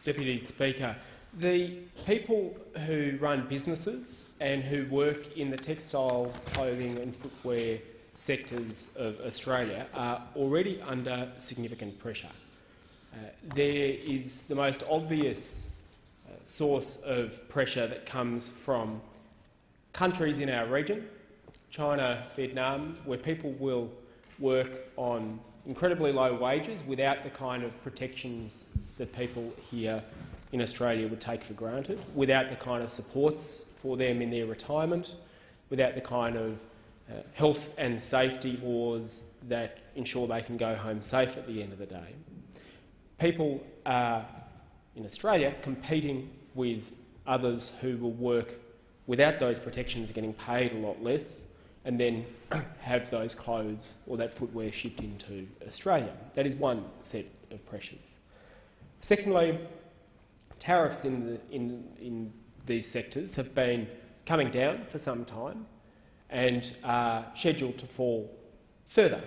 Deputy Speaker. The people who run businesses and who work in the textile, clothing and footwear sectors of Australia are already under significant pressure. There is the most obvious source of pressure that comes from countries in our region, China, Vietnam, where people will work on incredibly low wages without the kind of protections that people here in Australia would take for granted, without the kind of supports for them in their retirement, without the kind of health and safety laws that ensure they can go home safe at the end of the day. People are in Australia competing with others who will work without those protections, getting paid a lot less, and then have those clothes or that footwear shipped into Australia. That is one set of pressures. Secondly, tariffs in these sectors have been coming down for some time and are scheduled to fall further.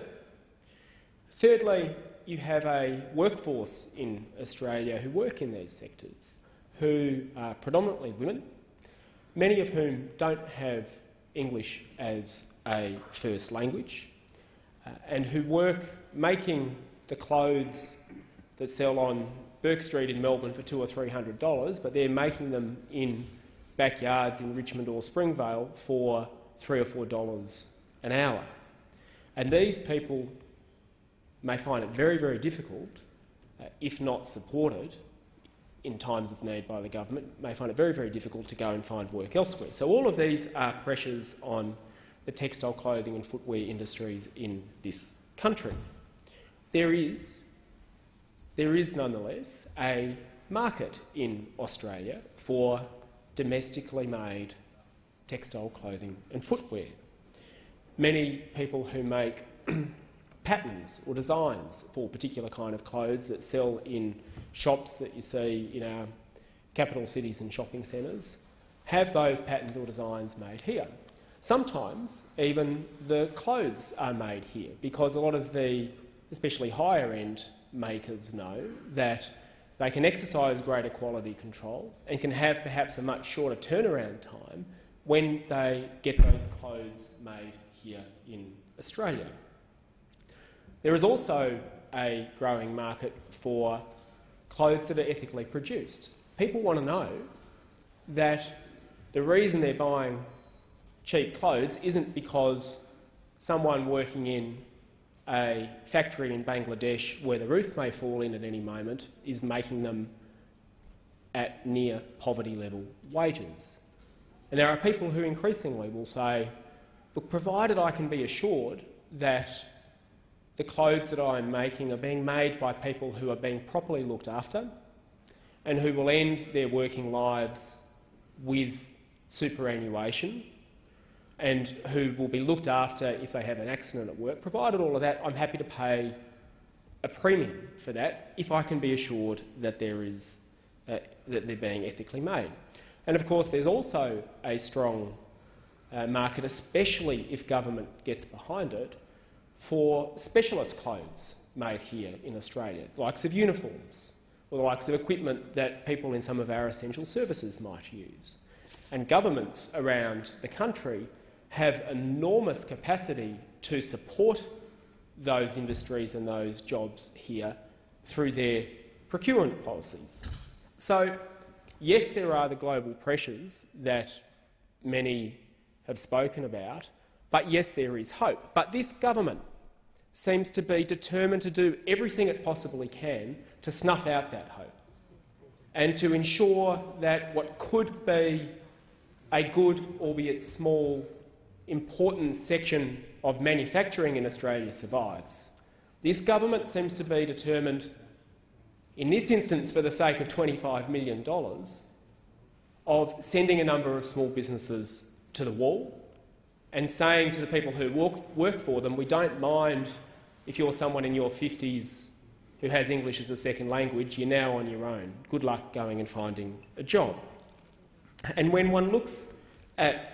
Thirdly, you have a workforce in Australia who work in these sectors who are predominantly women, many of whom don't have English as a first language, and who work making the clothes that sell on Burke Street in Melbourne for $200 or $300, but they're making them in backyards in Richmond or Springvale for $3 or $4 an hour. And these people may find it very, very difficult, if not supported in times of need by the government, may find it very, very difficult to go and find work elsewhere. So all of these are pressures on the textile, clothing and footwear industries in this country. There is nonetheless a market in Australia for domestically made textile, clothing and footwear. Many people who make patterns or designs for particular kind of clothes that sell in shops that you see in our capital cities and shopping centres have those patterns or designs made here. Sometimes even the clothes are made here because a lot of the especially higher end makers know that they can exercise greater quality control and can have perhaps a much shorter turnaround time when they get those clothes made here in Australia. There is also a growing market for clothes that are ethically produced. People want to know that the reason they're buying cheap clothes isn't because someone working in a factory in Bangladesh where the roof may fall in at any moment is making them at near poverty level wages. And there are people who increasingly will say, look, provided I can be assured that the clothes that I'm making are being made by people who are being properly looked after and who will end their working lives with superannuation and who will be looked after if they have an accident at work. Provided all of that, I'm happy to pay a premium for that if I can be assured that that they're being ethically made. And of course, there's also a strong market, especially if government gets behind it, for specialist clothes made here in Australia, the likes of uniforms or the likes of equipment that people in some of our essential services might use. And governments around the country have enormous capacity to support those industries and those jobs here through their procurement policies. So, yes, there are the global pressures that many have spoken about, but yes, there is hope. But this government seems to be determined to do everything it possibly can to snuff out that hope and to ensure that what could be a good, albeit small, important section of manufacturing in Australia survives. This government seems to be determined, in this instance for the sake of $25 million, of sending a number of small businesses to the wall and saying to the people who work for them, we don't mind if you're someone in your 50s who has English as a second language, you're now on your own. Good luck going and finding a job. And when one looks at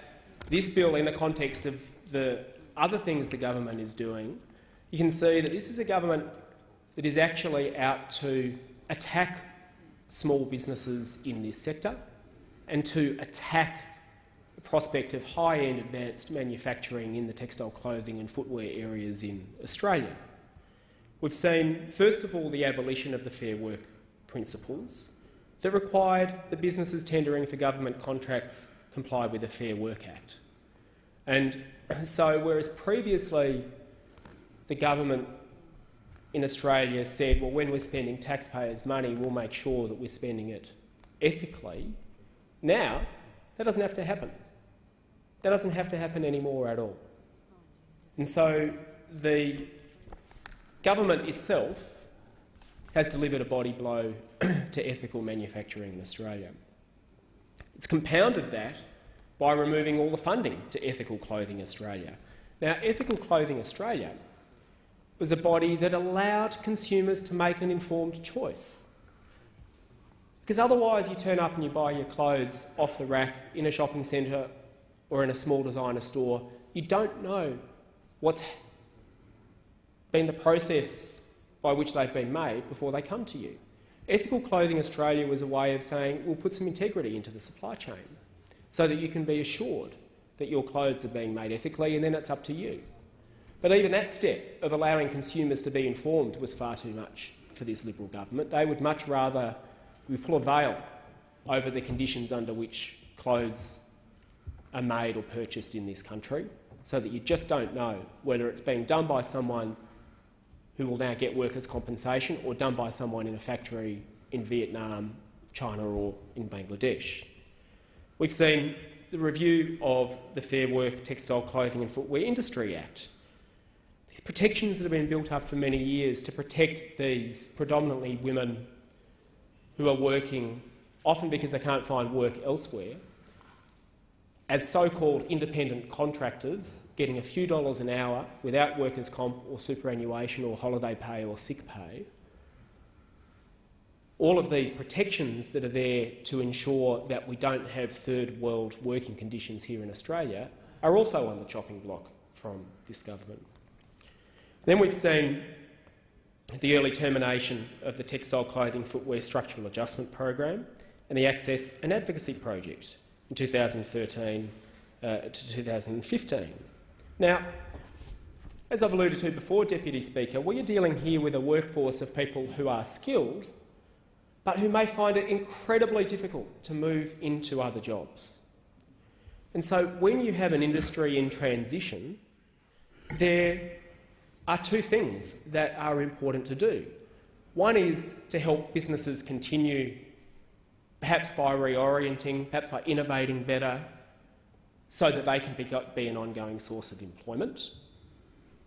this bill in the context of the other things the government is doing, you can see that this is a government that is actually out to attack small businesses in this sector and to attack the prospect of high-end advanced manufacturing in the textile clothing and footwear areas in Australia. We've seen, first of all, the abolition of the Fair Work principles that required the businesses tendering for government contracts comply with the Fair Work Act. And so whereas previously the government in Australia said, well, when we're spending taxpayers' money, we'll make sure that we're spending it ethically, now that doesn't have to happen. That doesn't have to happen anymore at all. And so the government itself has delivered a body blow to ethical manufacturing in Australia. It's compounded that by removing all the funding to Ethical Clothing Australia. Now, Ethical Clothing Australia was a body that allowed consumers to make an informed choice. Because otherwise you turn up and you buy your clothes off the rack in a shopping centre or in a small designer store, you don't know what's been the process by which they've been made before they come to you. Ethical Clothing Australia was a way of saying, we'll put some integrity into the supply chain so that you can be assured that your clothes are being made ethically, and then it's up to you. But even that step of allowing consumers to be informed was far too much for this Liberal government. They would much rather we pull a veil over the conditions under which clothes are made or purchased in this country, so that you just don't know whether it's being done by someone who will now get workers' compensation or done by someone in a factory in Vietnam, China or in Bangladesh. We've seen the review of the Fair Work Textile Clothing and Footwear Industry Act. These protections that have been built up for many years to protect these predominantly women who are working, often because they can't find work elsewhere, as so-called independent contractors, getting a few dollars an hour without workers' comp or superannuation or holiday pay or sick pay. All of these protections that are there to ensure that we don't have third world working conditions here in Australia are also on the chopping block from this government. Then we've seen the early termination of the Textile Clothing Footwear Structural Adjustment Program and the Access and Advocacy Project in 2013 to 2015. Now, as I've alluded to before, Deputy Speaker, we are dealing here with a workforce of people who are skilled but who may find it incredibly difficult to move into other jobs. And so when you have an industry in transition, there are two things that are important to do. One is to help businesses continue, perhaps by reorienting, perhaps by innovating better, so that they can be an ongoing source of employment,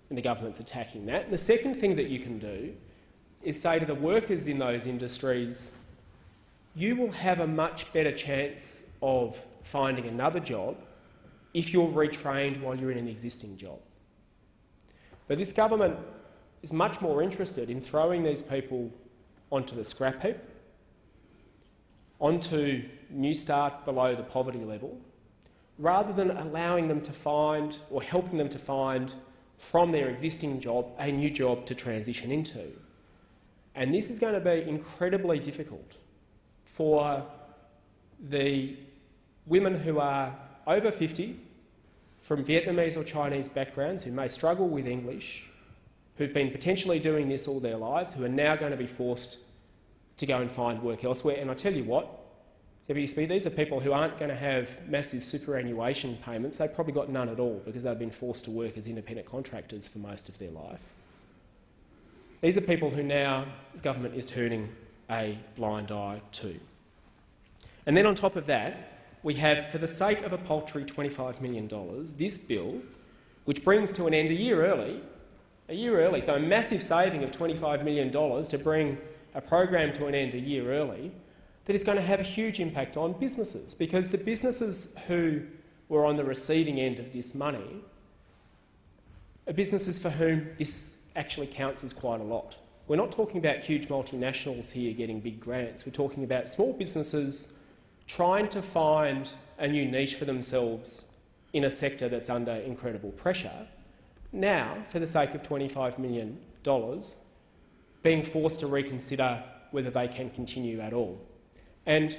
and the government's attacking that. And the second thing that you can do is say to the workers in those industries, you will have a much better chance of finding another job if you're retrained while you're in an existing job. But this government is much more interested in throwing these people onto the scrap heap, onto New Start below the poverty level, rather than allowing them to find or helping them to find from their existing job a new job to transition into. And this is going to be incredibly difficult for the women who are over 50, from Vietnamese or Chinese backgrounds, who may struggle with English, who've been potentially doing this all their lives, who are now going to be forced to go and find work elsewhere. And I tell you what, Deputy Speaker, these are people who aren't going to have massive superannuation payments. They've probably got none at all because they've been forced to work as independent contractors for most of their life. These are people who now this government is turning a blind eye to. And then on top of that, we have, for the sake of a paltry $25 million, this bill, which brings to an end a year early, so a massive saving of $25 million to bring a program to an end a year early, that is going to have a huge impact on businesses, because the businesses who were on the receiving end of this money are businesses for whom this actually counts as quite a lot. We're not talking about huge multinationals here getting big grants. We're talking about small businesses trying to find a new niche for themselves in a sector that's under incredible pressure, now, for the sake of $25 million, being forced to reconsider whether they can continue at all. And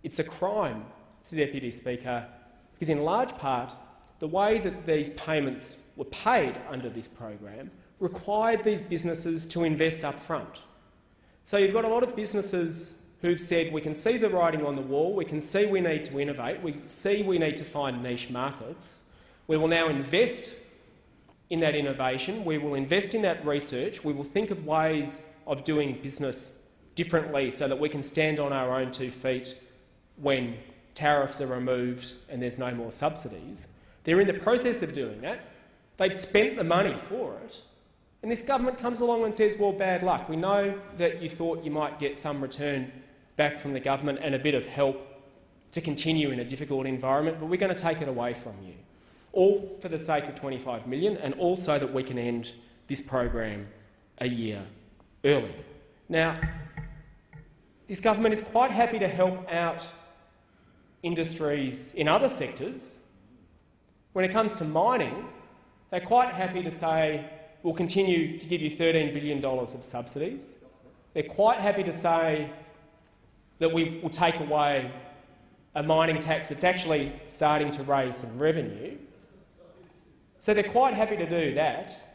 it's a crime, Mr Deputy Speaker, because in large part the way that these payments were paid under this program required these businesses to invest up front. So you've got a lot of businesses who've said, we can see the writing on the wall, we can see we need to innovate, we see we need to find niche markets. We will now invest in that innovation, we will invest in that research, we will think of ways of doing business differently so that we can stand on our own 2 feet when tariffs are removed and there's no more subsidies. They're in the process of doing that. They've spent the money for it. And this government comes along and says, well, bad luck. We know that you thought you might get some return back from the government and a bit of help to continue in a difficult environment, but we're going to take it away from you. All for the sake of $25 million and also that we can end this program a year early. Now, this government is quite happy to help out industries in other sectors. When it comes to mining, they're quite happy to say, we'll continue to give you $13 billion of subsidies. They're quite happy to say that we will take away a mining tax that's actually starting to raise some revenue. So they're quite happy to do that.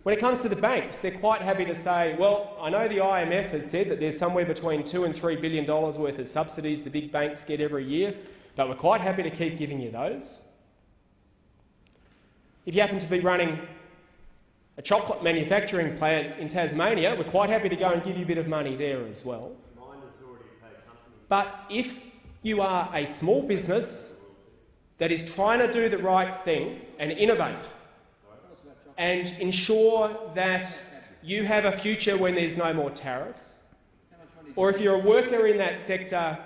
When it comes to the banks, they're quite happy to say, well, I know the IMF has said that there's somewhere between $2 and $3 billion worth of subsidies the big banks get every year, but we're quite happy to keep giving you those. If you happen to be running a chocolate manufacturing plant in Tasmania, we're quite happy to go and give you a bit of money there as well. But if you are a small business that is trying to do the right thing and innovate and ensure that you have a future when there's no more tariffs, or if you're a worker in that sector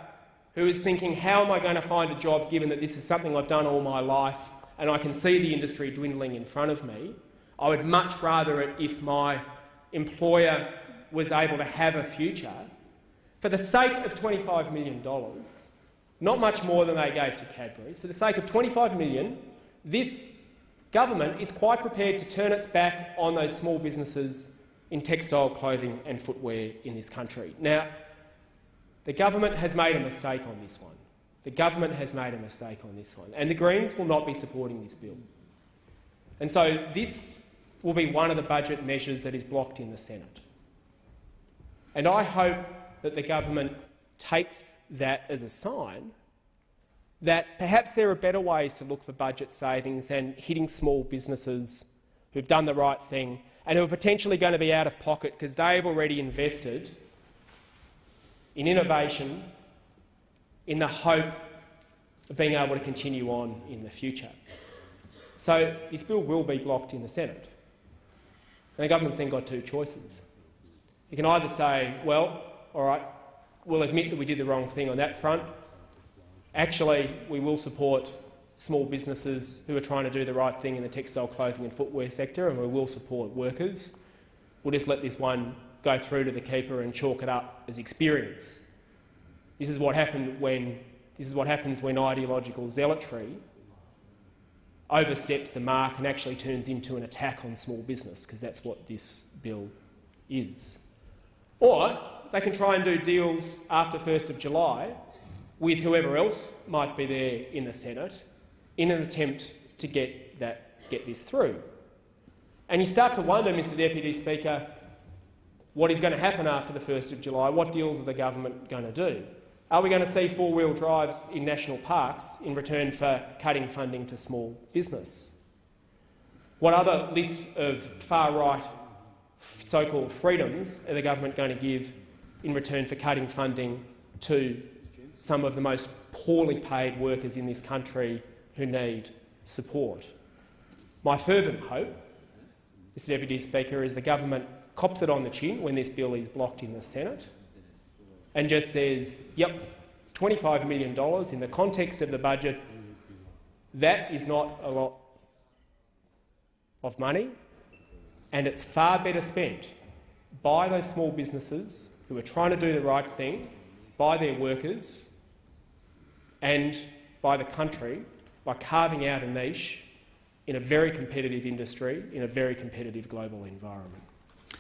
who is thinking, how am I going to find a job given that this is something I've done all my life and I can see the industry dwindling in front of me, I would much rather it if my employer was able to have a future. For the sake of $25 million, not much more than they gave to Cadbury's, for the sake of $25 million, this government is quite prepared to turn its back on those small businesses in textile, clothing and footwear in this country. Now, the government has made a mistake on this one. The government has made a mistake on this one, and the Greens will not be supporting this bill. And so this will be one of the budget measures that is blocked in the Senate. And I hope that the government takes that as a sign that perhaps there are better ways to look for budget savings than hitting small businesses who've done the right thing and who are potentially going to be out of pocket because they've already invested in innovation in the hope of being able to continue on in the future. So this bill will be blocked in the Senate. And the government's then got 2 choices. You can either say, well, all right, we'll admit that we did the wrong thing on that front. Actually, we will support small businesses who are trying to do the right thing in the textile, clothing and footwear sector, and we will support workers. We'll just let this one go through to the keeper and chalk it up as experience. This is what happens when ideological zealotry oversteps the mark and actually turns into an attack on small business, because that's what this bill is. Or they can try and do deals after 1st of July with whoever else might be there in the Senate in an attempt to get this through. And you start to wonder, Mr Deputy Speaker, what is going to happen after the 1st of July? What deals are the government going to do? Are we going to see 4-wheel drives in national parks in return for cutting funding to small business? What other list of far-right so-called freedoms are the government going to give in return for cutting funding to some of the most poorly paid workers in this country who need support? My fervent hope, Mr Deputy Speaker, is the government cops it on the chin when this bill is blocked in the Senate and just says, yep, it's $25 million in the context of the budget. That is not a lot of money, and it's far better spent by those small businesses who are trying to do the right thing, by their workers and by the country, by carving out a niche in a very competitive industry, in a very competitive global environment.